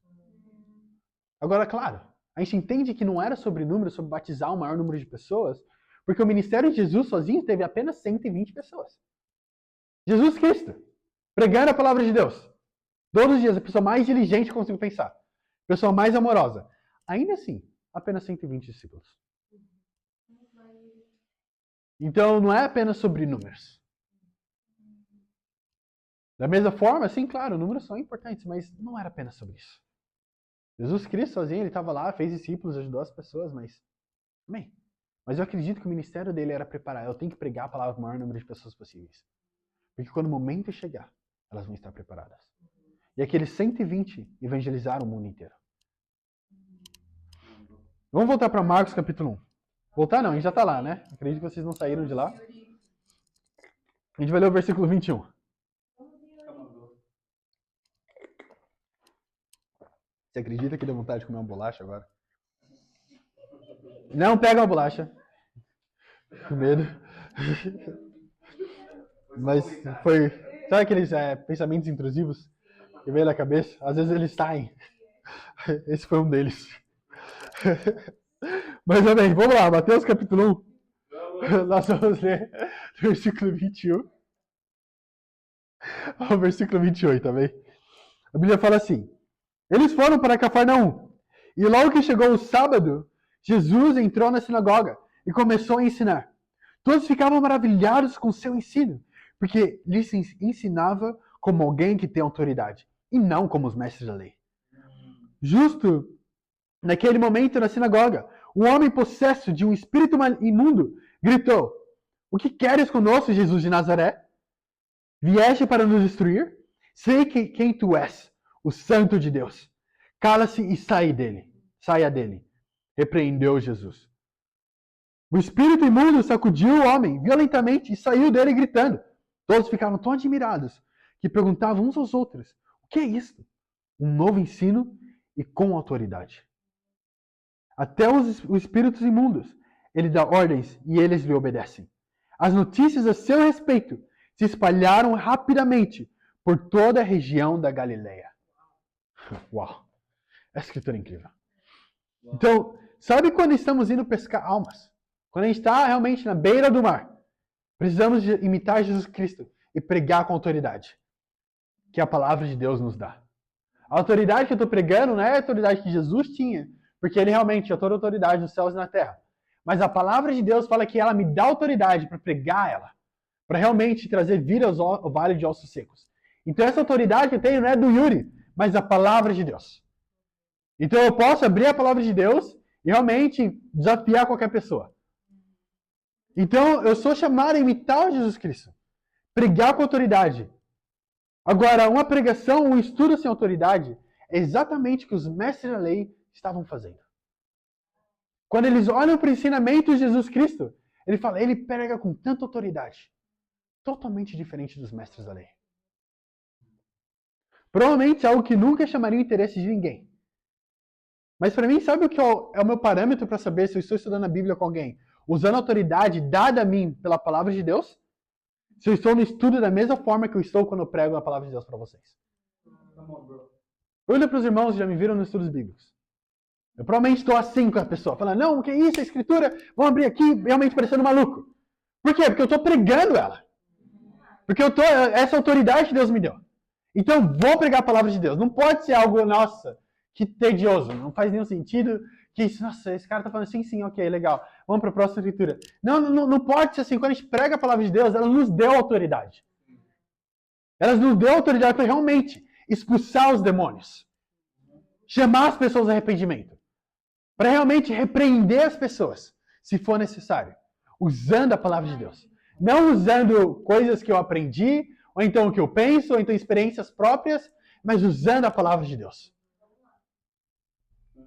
[SPEAKER 1] Agora, claro, a gente entende que não era sobre número, sobre batizar o maior número de pessoas, porque o ministério de Jesus sozinho teve apenas 120 pessoas. Jesus Cristo, pregando a palavra de Deus. Todos os dias, a pessoa mais diligente que eu consigo pensar. A pessoa mais amorosa. Ainda assim, apenas 120 discípulos. Então, não é apenas sobre números. Da mesma forma, sim, claro, números são importantes, mas não era apenas sobre isso. Jesus Cristo sozinho, ele estava lá, fez discípulos, ajudou as pessoas, mas... Amém. Mas eu acredito que o ministério dele era preparar. Eu tenho que pregar a palavra para o maior número de pessoas possíveis. Porque quando o momento chegar, elas vão estar preparadas. E aqueles 120 evangelizaram o mundo inteiro. Vamos voltar para Marcos capítulo 1. Voltar não, a gente já está lá, né? Acredito que vocês não saíram de lá. A gente vai ler o versículo 21. Você acredita que deu vontade de comer uma bolacha agora? Não pega uma bolacha. Com medo. Mas foi... Sabe aqueles pensamentos intrusivos que vem na cabeça? Às vezes eles saem. Esse foi um deles. Mas amém, vamos lá, Mateus capítulo 1. Nós vamos ler do versículo 21 ao versículo 28, amém? A Bíblia fala assim: eles foram para Cafarnaum, e logo que chegou o sábado, Jesus entrou na sinagoga e começou a ensinar. Todos ficavam maravilhados com seu ensino, porque lhes ensinava como alguém que tem autoridade, e não como os mestres da lei. Justo naquele momento na sinagoga, um homem possesso de um espírito imundo gritou: o que queres conosco, Jesus de Nazaré? Vieste para nos destruir? Sei quem tu és, o Santo de Deus. Cala-se e saia dele. Repreendeu Jesus. O espírito imundo sacudiu o homem violentamente e saiu dele gritando. Todos ficaram tão admirados que perguntavam uns aos outros: o que é isto? Um novo ensino e com autoridade. Até os espíritos imundos, ele dá ordens e eles lhe obedecem. As notícias a seu respeito se espalharam rapidamente por toda a região da Galileia. Uau! Essa escritura é incrível. Então, sabe quando estamos indo pescar almas? Quando a gente está realmente na beira do mar, precisamos de imitar Jesus Cristo e pregar com autoridade, que a palavra de Deus nos dá. A autoridade que eu estou pregando não é a autoridade que Jesus tinha, porque ele realmente tinha toda a autoridade nos céus e na terra. Mas a palavra de Deus fala que ela me dá autoridade para pregar ela, para realmente trazer vida ao vale de ossos secos. Então essa autoridade que eu tenho não é do Yuri, mas da palavra de Deus. Então eu posso abrir a palavra de Deus e realmente desafiar qualquer pessoa. Então eu sou chamado a imitar Jesus Cristo. Pregar com autoridade. Agora, uma pregação, um estudo sem autoridade, é exatamente o que os mestres da lei estavam fazendo. Quando eles olham para o ensinamento de Jesus Cristo, ele prega com tanta autoridade. Totalmente diferente dos mestres da lei. Provavelmente algo que nunca chamaria o interesse de ninguém. Mas para mim, sabe o que é o meu parâmetro para saber se eu estou estudando a Bíblia com alguém? Usando a autoridade dada a mim pela palavra de Deus? Se eu estou no estudo da mesma forma que eu estou quando eu prego a palavra de Deus para vocês. Olha para os irmãos que já me viram nos estudos bíblicos. Eu provavelmente estou assim com a pessoa, falando, não, o que é isso, a escritura? Vamos abrir aqui, realmente parecendo maluco. Por quê? Porque eu estou pregando ela. Porque essa autoridade que Deus me deu. Então, vou pregar a palavra de Deus. Não pode ser algo, nossa, que tedioso. Não faz nenhum sentido. Que isso, nossa, esse cara está falando assim, sim, ok, legal. Vamos para a próxima escritura. Não pode ser assim. Quando a gente prega a palavra de Deus, ela nos deu autoridade. Ela nos deu autoridade para realmente expulsar os demônios. chamar as pessoas ao arrependimento. Para realmente repreender as pessoas, se for necessário. Usando a palavra de Deus. Não usando coisas que eu aprendi, ou então o que eu penso, ou então experiências próprias, mas usando a palavra de Deus.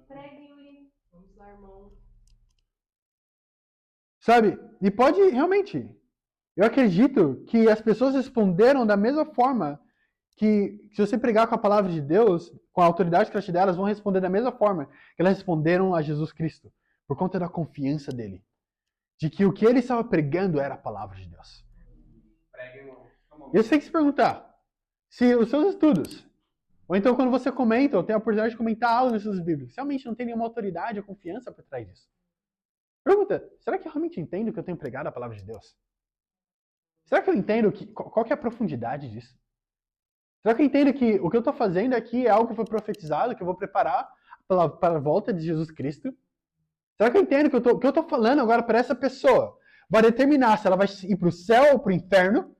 [SPEAKER 2] Prega, Yuri. Vamos lá, irmão.
[SPEAKER 1] Sabe? E pode realmente. Eu acredito que as pessoas responderam da mesma forma que, se você pregar com a palavra de Deus, com a autoridade que ela te dá, elas vão responder da mesma forma que elas responderam a Jesus Cristo, por conta da confiança dele. De que o que ele estava pregando era a palavra de Deus. E você tem que se perguntar, se os seus estudos, ou então quando você comenta, ou tem a oportunidade de comentar algo nos estudos bíblicos, realmente não tem nenhuma autoridade ou confiança por trás disso. Pergunta, será que eu realmente entendo que eu tenho pregado a palavra de Deus? Será que eu entendo qual que é a profundidade disso? Será que eu entendo que o que eu estou fazendo aqui é algo que foi profetizado, que eu vou preparar para a volta de Jesus Cristo? Será que eu entendo que o que eu estou falando agora para essa pessoa vai determinar se ela vai ir para o céu ou para o inferno?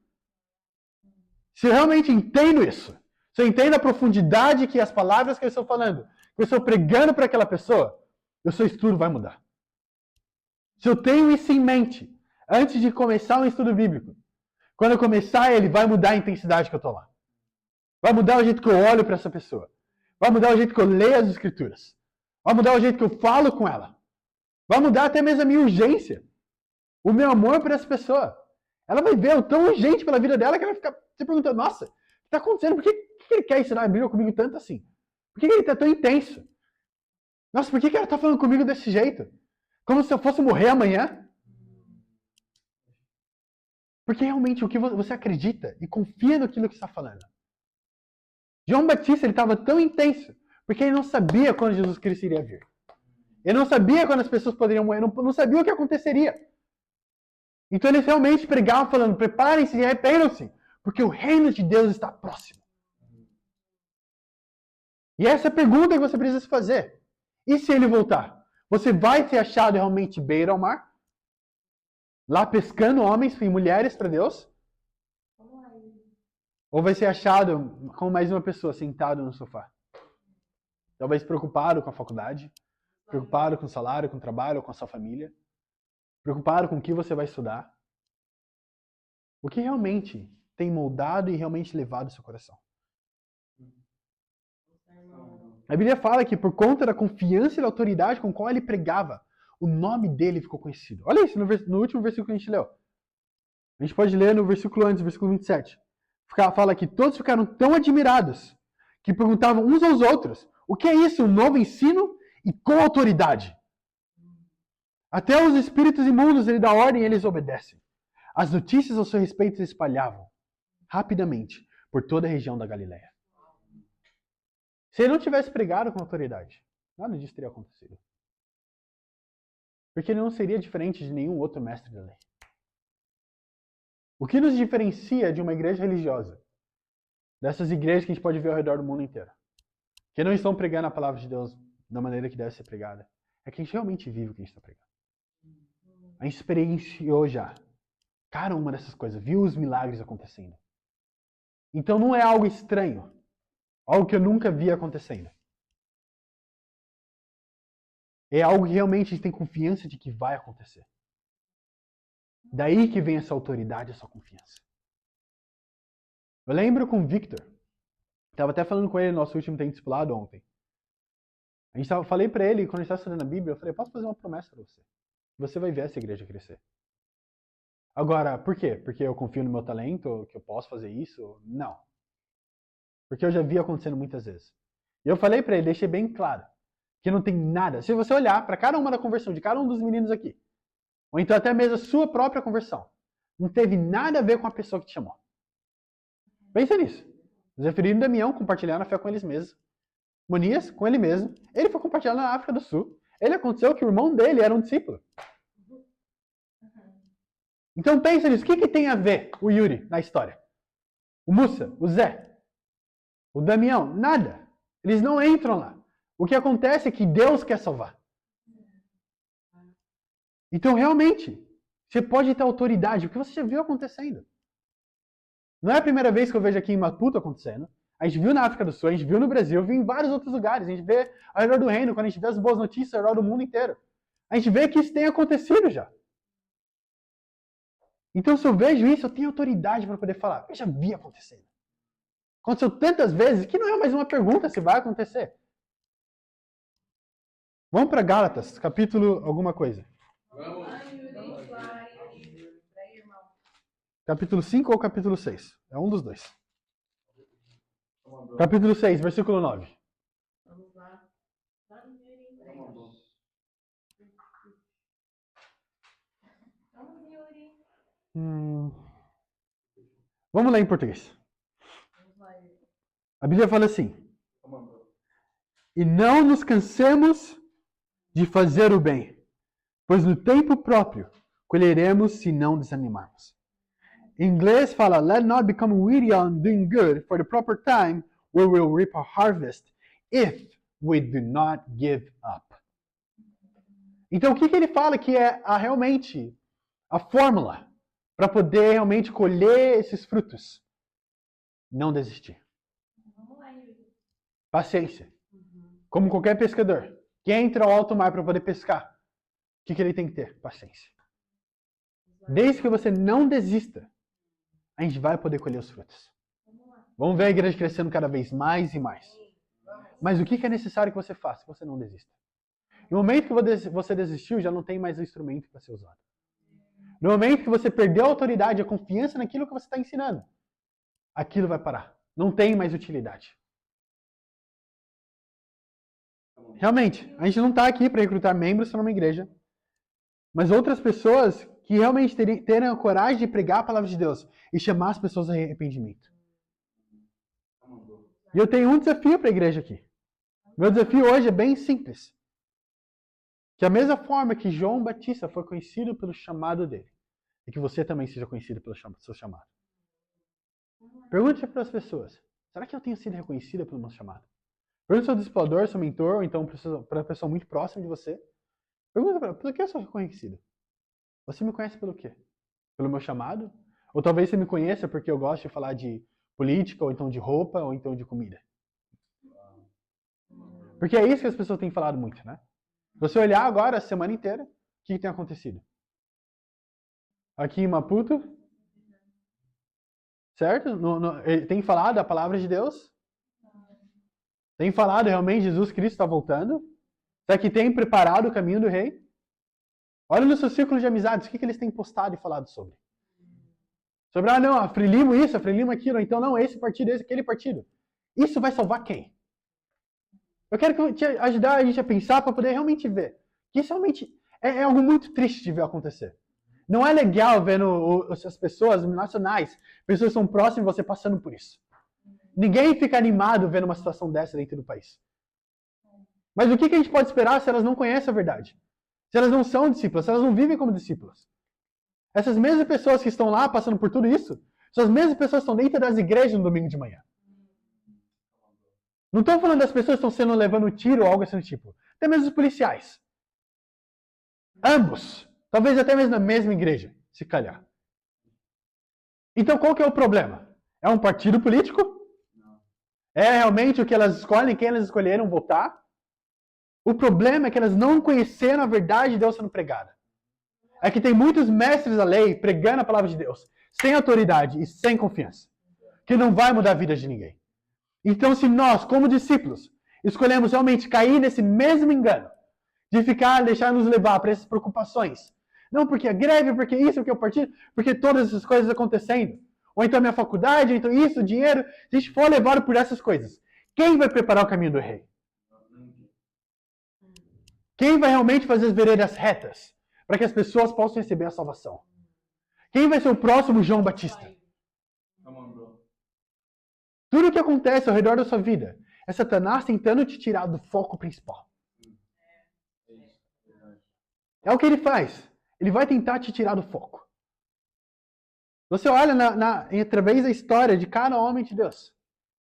[SPEAKER 1] Se eu realmente entendo isso, se eu entendo a profundidade que as palavras que eu estou falando, que eu estou pregando para aquela pessoa, o seu estudo vai mudar. Se eu tenho isso em mente, antes de começar um estudo bíblico, quando eu começar ele, vai mudar a intensidade que eu estou lá. Vai mudar o jeito que eu olho para essa pessoa. Vai mudar o jeito que eu leio as escrituras. Vai mudar o jeito que eu falo com ela. Vai mudar até mesmo a minha urgência. O meu amor por essa pessoa. Ela vai ver o tão urgente pela vida dela que ela vai ficar se perguntando, nossa, o que está acontecendo? Por que ele quer ensinar a Bíblia comigo tanto assim? Por que ele está tão intenso? Nossa, por que ela está falando comigo desse jeito? Como se eu fosse morrer amanhã? Porque realmente o que você acredita e confia naquilo que está falando. João Batista estava tão intenso porque ele não sabia quando Jesus Cristo iria vir. Ele não sabia quando as pessoas poderiam morrer, não sabia o que aconteceria. Então eles realmente pregavam falando, preparem-se e arrependam-se, porque o reino de Deus está próximo. E essa é a pergunta que você precisa se fazer. E se ele voltar? Você vai ser achado realmente beira ao mar? Lá pescando homens e mulheres para Deus? Ou vai ser achado como mais uma pessoa sentado no sofá? Talvez preocupado com a faculdade, preocupado com o salário, com o trabalho, com a sua família, preocupado com o que você vai estudar. O que realmente tem moldado e realmente levado o seu coração? A Bíblia fala que por conta da confiança e da autoridade com qual ele pregava, o nome dele ficou conhecido. Olha isso no último versículo que a gente leu. A gente pode ler no versículo antes, versículo 27. Fala que todos ficaram tão admirados que perguntavam uns aos outros, o que é isso? Um novo ensino e com autoridade. Até os espíritos imundos ele dá ordem e eles obedecem. As notícias ao seu respeito se espalhavam rapidamente por toda a região da Galileia. Se ele não tivesse pregado com autoridade, nada disso teria acontecido. Porque ele não seria diferente de nenhum outro mestre da lei. O que nos diferencia de uma igreja religiosa, dessas igrejas que a gente pode ver ao redor do mundo inteiro, que não estão pregando a palavra de Deus da maneira que deve ser pregada, é que a gente realmente vive o que a gente está pregando. A gente experienciou já cada uma dessas coisas, viu os milagres acontecendo. Então não é algo estranho, algo que eu nunca vi acontecendo. É algo que realmente a gente tem confiança de que vai acontecer. Daí que vem essa autoridade, essa confiança. Eu lembro com o Victor, estava até falando com ele no nosso último tempo discipulado ontem. Falei para ele, quando a gente estava estudando a Bíblia, eu falei, posso fazer uma promessa para você? Você vai ver essa igreja crescer. Agora, por quê? Porque eu confio no meu talento, que eu posso fazer isso? Não. Porque eu já vi acontecendo muitas vezes. E eu falei para ele, deixei bem claro, que não tem nada. Se você olhar para cada uma da conversão de cada um dos meninos aqui, ou então até mesmo a sua própria conversão, não teve nada a ver com a pessoa que te chamou. Pensa nisso. Zefirino e Damião compartilharam a fé com eles mesmos. Monias, com ele mesmo. Ele foi compartilhado na África do Sul. Ele aconteceu que o irmão dele era um discípulo. Então pensa nisso. O que tem a ver o Yuri na história? O Mussa, o Zé, o Damião? Nada. Eles não entram lá. O que acontece é que Deus quer salvar. Então realmente, você pode ter autoridade, porque você já viu acontecendo. Não é a primeira vez que eu vejo aqui em Maputo acontecendo. A gente viu na África do Sul, a gente viu no Brasil, viu em vários outros lugares. A gente vê ao redor do reino, quando a gente vê as boas notícias ao redor do mundo inteiro. A gente vê que isso tem acontecido já. Então, se eu vejo isso, eu tenho autoridade para poder falar. Eu já vi acontecendo. Aconteceu tantas vezes que não é mais uma pergunta se vai acontecer. Vamos para Gálatas, capítulo alguma coisa.
[SPEAKER 2] Vamos lá, Yuri. Daí, irmão.
[SPEAKER 1] Capítulo 5 ou capítulo 6? É um dos dois. Capítulo 6, versículo 9.
[SPEAKER 2] Vamos lá. Vamos, Yuri. Vamos, Yuri.
[SPEAKER 1] Vamos ler em português.
[SPEAKER 2] Vamos lá, Yuri.
[SPEAKER 1] A Bíblia fala assim: e não nos cansemos de fazer o bem, pois no tempo próprio colheremos se não desanimarmos. Em inglês fala, let not become weary on doing good, for the proper time we will reap a harvest if we do not give up. Então o que ele fala que é realmente a fórmula para poder realmente colher esses frutos? Não desistir.
[SPEAKER 2] Vamos lá, Yuri.
[SPEAKER 1] Paciência. Como qualquer pescador que entra ao alto mar para poder pescar, o que ele tem que ter? Paciência. Desde que você não desista, a gente vai poder colher os frutos. Vamos ver a igreja crescendo cada vez mais e mais. Mas o que é necessário que você faça? Que você não desista. No momento que você desistiu, já não tem mais instrumento para ser usado. No momento que você perdeu a autoridade, a confiança naquilo que você está ensinando, aquilo vai parar. Não tem mais utilidade. Realmente, a gente não está aqui para recrutar membros para uma igreja, mas outras pessoas que realmente terem a coragem de pregar a palavra de Deus e chamar as pessoas a arrependimento. E eu tenho um desafio para a igreja aqui. Meu desafio hoje é bem simples. Que a mesma forma que João Batista foi conhecido pelo chamado dele, e que você também seja conhecido pelo seu chamado. Pergunte para as pessoas, será que eu tenho sido reconhecida pelo meu chamado? Pergunte ao seu discipulador, seu mentor, ou então para a pessoa muito próxima de você. Pergunta para ela, pelo que eu sou reconhecido? Você me conhece pelo quê? Pelo meu chamado? Ou talvez você me conheça porque eu gosto de falar de política, ou então de roupa, ou então de comida. Porque é isso que as pessoas têm falado muito, né? Se você olhar agora, a semana inteira, o que tem acontecido? Aqui em Maputo, certo? Ele tem falado a palavra de Deus? Tem falado realmente Jesus Cristo está voltando? Será que tem preparado o caminho do rei? Olha no seu círculo de amizades, o que eles têm postado e falado sobre? Sobre, não, a Frelimo isso, a Frelimo aquilo, então não, esse partido, esse, aquele partido. Isso vai salvar quem? Eu quero te ajudar a gente a pensar para poder realmente ver. Que isso realmente é algo muito triste de ver acontecer. Não é legal vendo as pessoas nacionais, pessoas que são próximas de você passando por isso. Ninguém fica animado vendo uma situação dessa dentro do país. Mas o que a gente pode esperar se elas não conhecem a verdade? Se elas não são discípulas, se elas não vivem como discípulas? Essas mesmas pessoas que estão lá passando por tudo isso, são as mesmas pessoas que estão dentro das igrejas no domingo de manhã. Não estou falando das pessoas que estão sendo levando tiro ou algo assim do tipo. Até mesmo os policiais. Ambos. Talvez até mesmo na mesma igreja, se calhar. Então qual que é o problema? É um partido político? É realmente o que elas escolhem, quem elas escolheram votar? O problema é que elas não conheceram a verdade de Deus sendo pregada. É que tem muitos mestres da lei pregando a palavra de Deus, sem autoridade e sem confiança, que não vai mudar a vida de ninguém. Então, se nós, como discípulos, escolhemos realmente cair nesse mesmo engano, de deixar nos levar para essas preocupações, não porque a greve, porque isso, porque o partido, porque todas essas coisas acontecendo, ou então a minha faculdade, ou então isso, dinheiro, se a gente for levado por essas coisas, quem vai preparar o caminho do rei? Quem vai realmente fazer as veredas retas para que as pessoas possam receber a salvação? Quem vai ser o próximo João Batista? Tudo o que acontece ao redor da sua vida é Satanás tentando te tirar do foco principal. É o que ele faz. Ele vai tentar te tirar do foco. Você olha através da história de cada homem de Deus,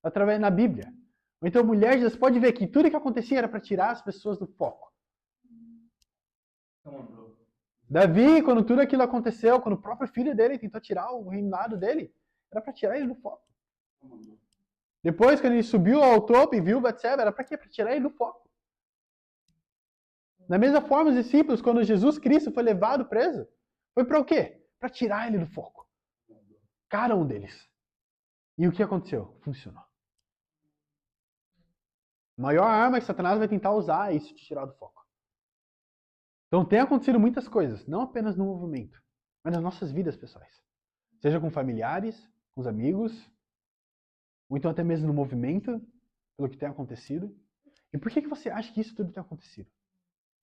[SPEAKER 1] através na Bíblia. Ou então, mulher de Deus, pode ver que tudo o que acontecia era para tirar as pessoas do foco. Davi, quando tudo aquilo aconteceu, quando o próprio filho dele tentou tirar o reinado dele, era para tirar ele do foco. Depois, quando ele subiu ao topo e viu Batseba, era para quê? Para tirar ele do foco. Da mesma forma, os discípulos, quando Jesus Cristo foi levado preso, foi para o quê? Para tirar ele do foco. Cada um deles. E o que aconteceu? Funcionou. A maior arma que Satanás vai tentar usar é isso, te tirar do foco. Então tem acontecido muitas coisas, não apenas no movimento, mas nas nossas vidas pessoais. Seja com familiares, com os amigos, ou então até mesmo no movimento, pelo que tem acontecido. E por que você acha que isso tudo tem acontecido?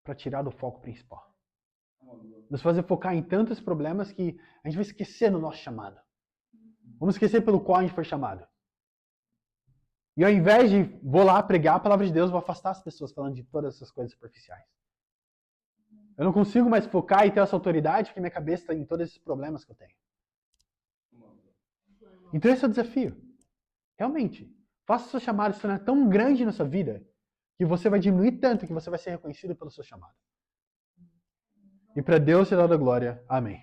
[SPEAKER 1] Para tirar do foco principal. Nos fazer focar em tantos problemas que a gente vai esquecer do nosso chamado. Vamos esquecer pelo qual a gente foi chamado. E ao invés de vou lá pregar a palavra de Deus, vou afastar as pessoas falando de todas essas coisas superficiais. Eu não consigo mais focar e ter essa autoridade porque minha cabeça está em todos esses problemas que eu tenho. Então esse é o desafio. Realmente, faça o seu chamado se tornar tão grande na sua vida que você vai diminuir tanto que você vai ser reconhecido pelo seu chamado. E para Deus seja dada a glória. Amém.